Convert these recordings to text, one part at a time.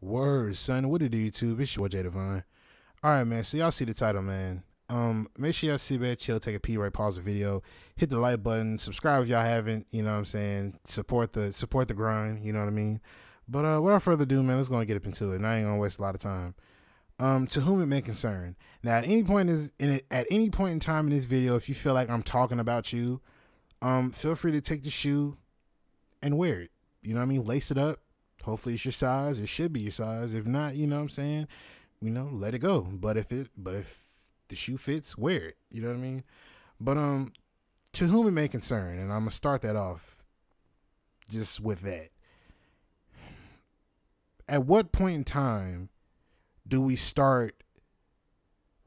Word, son. What it do, YouTube? It's your boy Jay Divine. All right, man. So y'all see the title, man. Make sure y'all sit back, chill, take a pee, right, pause the video, hit the like button, subscribe if y'all haven't. You know what I'm saying? Support the grind. You know what I mean? But without further ado, man, let's go and get up into it. And I ain't gonna waste a lot of time. To whom it may concern. Now, at any point in time in this video, if you feel like I'm talking about you, feel free to take the shoe and wear it. You know what I mean? Lace it up. Hopefully it's your size. It should be your size. If not, you know what I'm saying? You know, let it go. But if the shoe fits, wear it. You know what I mean? But to whom it may concern, and I'm gonna start that off just with that. At what point in time do we start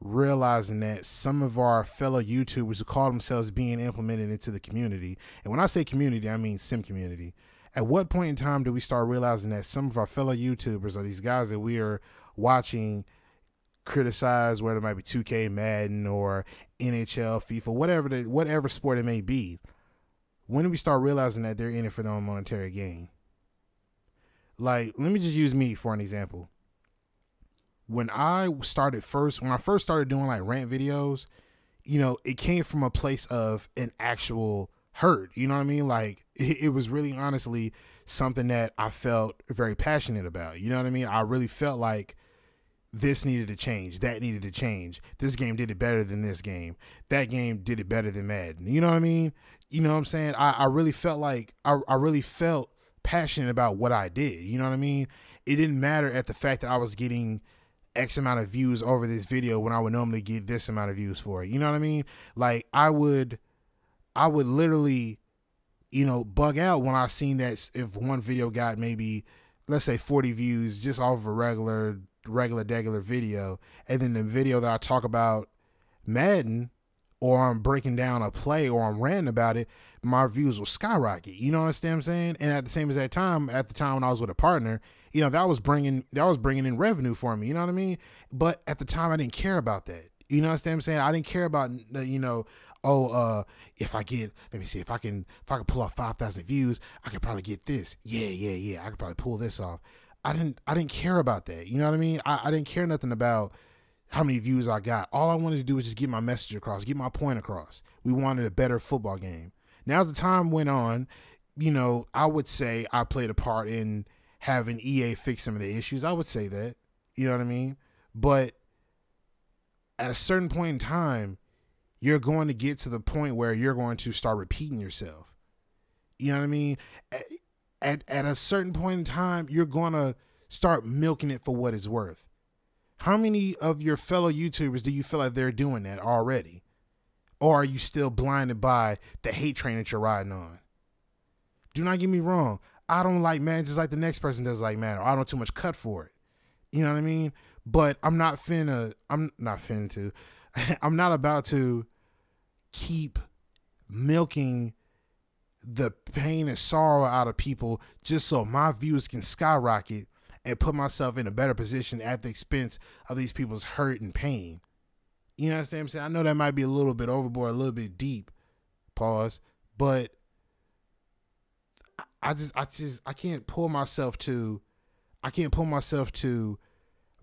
realizing that some of our fellow YouTubers who call themselves being implemented into the community, and when I say community, I mean sim community, at what point in time do we start realizing that some of our fellow YouTubers are these guys that we are watching criticize, whether it might be 2K, Madden, or NHL, FIFA, whatever sport it may be, when do we start realizing that they're in it for their own monetary gain? Like, let me just use me for an example. When I first started doing like rant videos, you know, it came from a place of an actual hurt. You know what I mean? Like, it was really honestly something that I felt very passionate about. You know what I mean? I really felt like this needed to change. That needed to change. This game did it better than this game. That game did it better than Madden. You know what I mean? You know what I'm saying? I really felt like, I really felt passionate about what I did. You know what I mean? It didn't matter at the fact that I was getting X amount of views over this video when I would normally get this amount of views for it. You know what I mean? Like, I would literally, you know, bug out when I seen that if one video got maybe, let's say 40 views just off of a regular video, and then the video that I talk about Madden, or I'm breaking down a play, or I'm ranting about it, my views will skyrocket. You know what I'm saying? And at the same as at the time when I was with a partner, you know, that was bringing in revenue for me. You know what I mean? But at the time, I didn't care about that. You know what I'm saying? I didn't care about, you know, if I get, let me see, if I can pull off 5,000 views, I could probably get this. Yeah. I could probably pull this off. I didn't care about that. You know what I mean? I didn't care nothing about how many views I got. All I wanted to do was just get my message across, get my point across. We wanted a better football game. Now, as the time went on, you know, I would say I played a part in having EA fix some of the issues. I would say that, you know what I mean? But at a certain point in time, you're going to get to the point where you're going to start repeating yourself. You know what I mean? At a certain point in time, you're going to start milking it for what it's worth. How many of your fellow YouTubers do you feel like they're doing that already? Or are you still blinded by the hate train that you're riding on? Do not get me wrong. I don't like Madden just like the next person does like Madden. Or I don't too much cut for it. You know what I mean? But I'm not about to keep milking the pain and sorrow out of people just so my views can skyrocket and put myself in a better position at the expense of these people's hurt and pain. You know what I'm saying? I know that might be a little bit overboard, a little bit deep, pause, but I can't pull myself to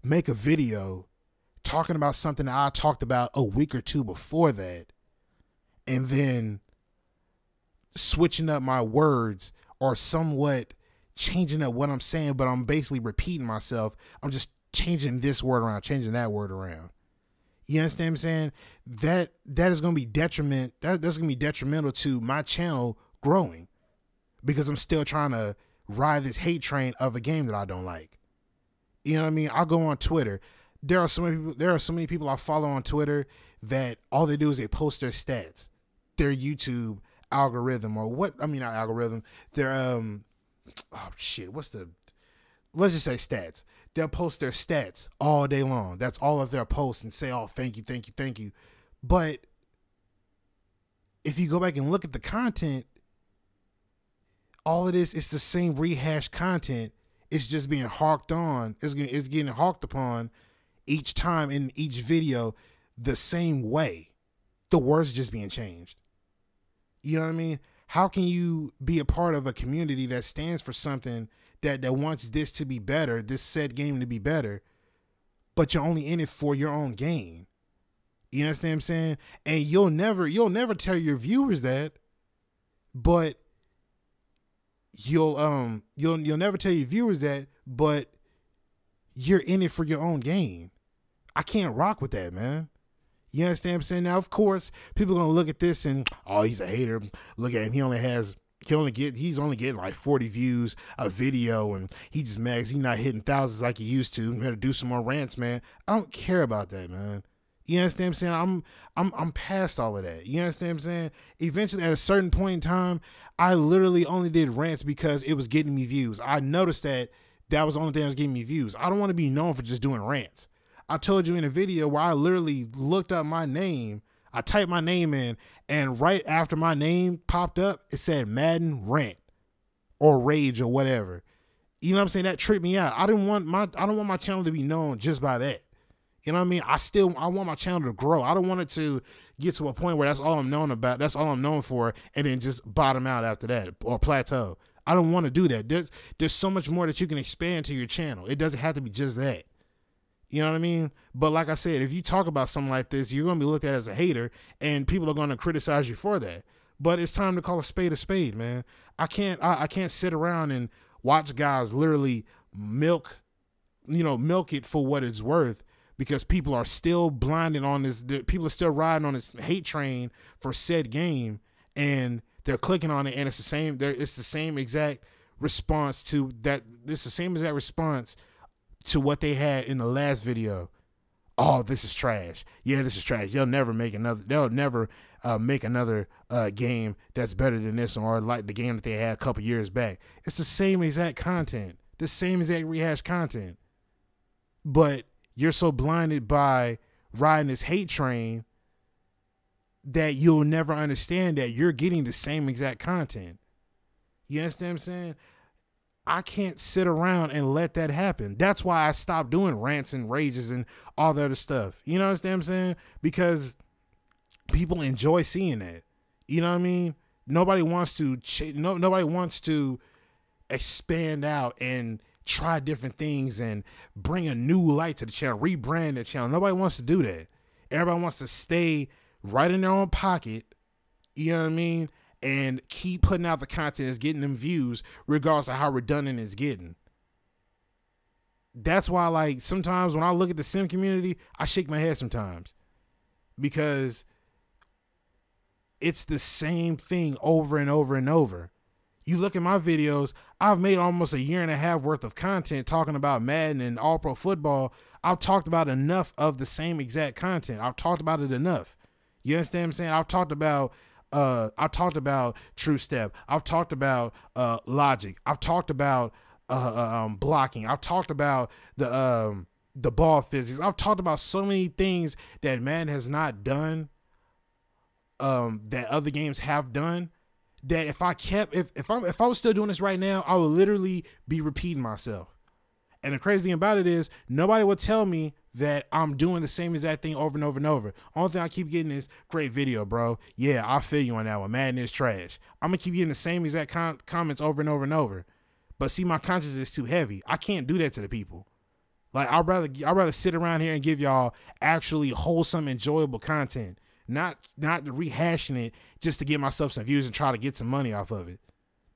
make a video talking about something that I talked about a week or two before that, and then switching up my words or somewhat changing up what I'm saying, but I'm basically repeating myself. I'm just changing this word around, changing that word around. You understand what I'm saying? That is going to be that's going to be detrimental to my channel growing, because I'm still trying to ride this hate train of a game that I don't like. You know what I mean? I'll go on Twitter. There are so many people I follow on Twitter that all they do is they post their stats, their YouTube algorithm, or not algorithm, their let's just say stats. They'll post their stats all day long. That's all of their posts, and say, oh, thank you. But if you go back and look at the content, all of this is the same rehashed content. It's just being harked on. It's getting harked upon each time in each video the same way. The words just being changed. You know what I mean? How can you be a part of a community that stands for something that wants this to be better, this said game to be better, but you're only in it for your own gain. You understand what I'm saying? And you'll never tell your viewers that, but you'll never tell your viewers that, but you're in it for your own gain. I can't rock with that, man. You understand what I'm saying? Now, of course, people are gonna look at this and, oh, he's a hater. Look at him. He's only getting like 40 views a video, and he just mad 'cause he's not hitting thousands like he used to. Better do some more rants, man. I don't care about that, man. You understand what I'm saying? I'm past all of that. You understand what I'm saying? Eventually, at a certain point in time, I literally only did rants because it was getting me views. I noticed that was the only thing that was getting me views. I don't want to be known for just doing rants. I told you in a video where I literally looked up my name. I typed my name in, and right after my name popped up, it said Madden Rant or Rage or whatever. You know what I'm saying? That tripped me out. I don't want my channel to be known just by that. You know what I mean? I want my channel to grow. I don't want it to get to a point where that's all I'm known about. That's all I'm known for, and then just bottom out after that or plateau. I don't want to do that. There's so much more that you can expand to your channel. It doesn't have to be just that. You know what I mean? But like I said, if you talk about something like this, you're going to be looked at as a hater, and people are going to criticize you for that. But it's time to call a spade, man. I can't sit around and watch guys literally milk it for what it's worth, because people are still blinded on this. People are still riding on this hate train for said game, and they're clicking on it, and it's the same. It's the same exact response to that. It's the same exact response to what they had in the last video. Oh, this is trash. Yeah, this is trash. They'll never make another game that's better than this one, or like the game that they had a couple years back. It's the same exact content, the same exact rehash content. But you're so blinded by riding this hate train that you'll never understand that you're getting the same exact content. You understand what I'm saying? I can't sit around and let that happen. That's why I stopped doing rants and rages and all the other stuff. You know what I'm saying? Because people enjoy seeing that. You know what I mean? Nobody wants to expand out and try different things and bring a new light to the channel, rebrand the channel. Nobody wants to do that. Everybody wants to stay right in their own pocket. You know what I mean? And keep putting out the content that's getting them views, regardless of how redundant it's getting. That's why, like, sometimes when I look at the sim community, I shake my head sometimes, because it's the same thing over and over and over. You look at my videos, I've made almost 1.5 years worth of content talking about Madden and All Pro Football. I've talked about enough of the same exact content. I've talked about it enough. You understand what I'm saying? I've talked about True Step. I've talked about logic. I've talked about blocking. I've talked about the ball physics. I've talked about so many things that Madden has not done, that other games have done, that if I was still doing this right now, I would literally be repeating myself. And the crazy thing about it is, nobody would tell me that I'm doing the same exact thing over and over and over. Only thing I keep getting is, great video, bro. Yeah, I feel you on that one. Madden is trash. I'm gonna keep getting the same exact comments over and over and over. But see, my conscience is too heavy. I can't do that to the people. Like, I'd rather sit around here and give y'all actually wholesome, enjoyable content, not rehashing it just to get myself some views and try to get some money off of it.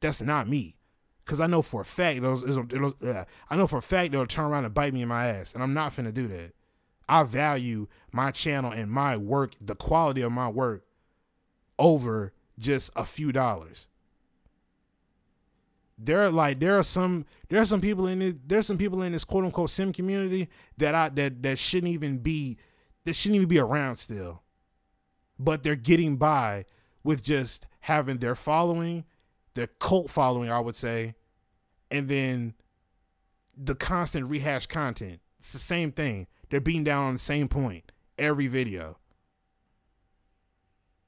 That's not me. Because I know for a fact it'll turn around and bite me in my ass, and I'm not finna do that. I value my channel and my work, the quality of my work, over just a few dollars. There are some people in this quote unquote sim community that shouldn't even be around still, but they're getting by with just having their following, their cult following, I would say, and then the constant rehash content. It's the same thing. They're beating down on the same point every video.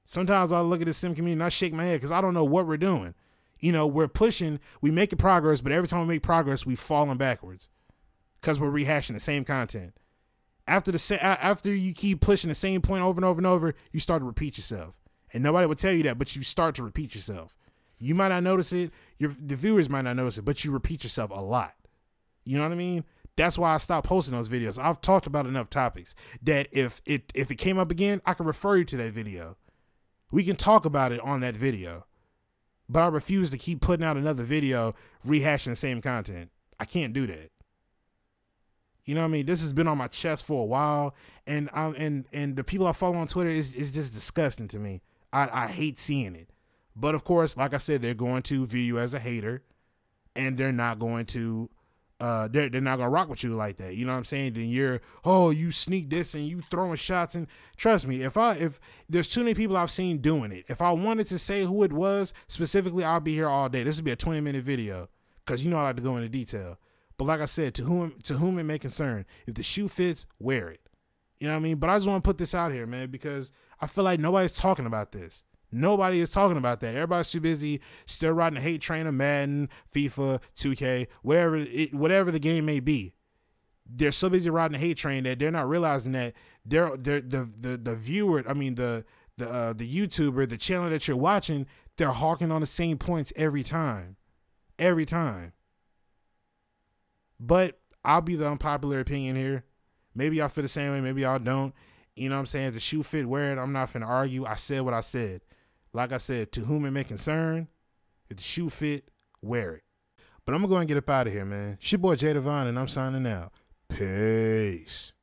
Sometimes I look at the sim community and I shake my head because I don't know what we're doing. You know, we're pushing, we making progress, but every time we make progress, we've fallen backwards because we're rehashing the same content. After you keep pushing the same point over and over and over, you start to repeat yourself. And nobody will tell you that, but you start to repeat yourself. You might not notice it. The viewers might not notice it, but you repeat yourself a lot. You know what I mean? That's why I stopped posting those videos. I've talked about enough topics that if it came up again, I can refer you to that video. We can talk about it on that video. But I refuse to keep putting out another video rehashing the same content. I can't do that. You know what I mean? This has been on my chest for a while, and the people I follow on Twitter is just disgusting to me. I hate seeing it. But of course, like I said, they're going to view you as a hater, and they're not going to they're not gonna rock with you like that. You know what I'm saying? Then you sneak this and you throwing shots. And trust me, if there's too many people I've seen doing it, if I wanted to say who it was specifically, I'll be here all day. This would be a 20-minute video because I like to go into detail. But like I said, to whom it may concern, if the shoe fits, wear it. You know what I mean? But I just want to put this out here, man, because I feel like nobody's talking about this. Nobody is talking about that. Everybody's too busy still riding the hate train of Madden, FIFA, 2K, whatever the game may be. They're so busy riding the hate train that they're not realizing that the viewer, I mean the YouTuber, the channel that you're watching, they're hawking on the same points every time. Every time. But I'll be the unpopular opinion here. Maybe y'all feel the same way, maybe y'all don't. You know what I'm saying? If the shoe fit, wear it. I'm not finna argue. I said what I said. Like I said, to whom it may concern, if the shoe fit, wear it. But I'm going to go and get up out of here, man. It's your boy Jay Devon, and I'm signing out. Peace.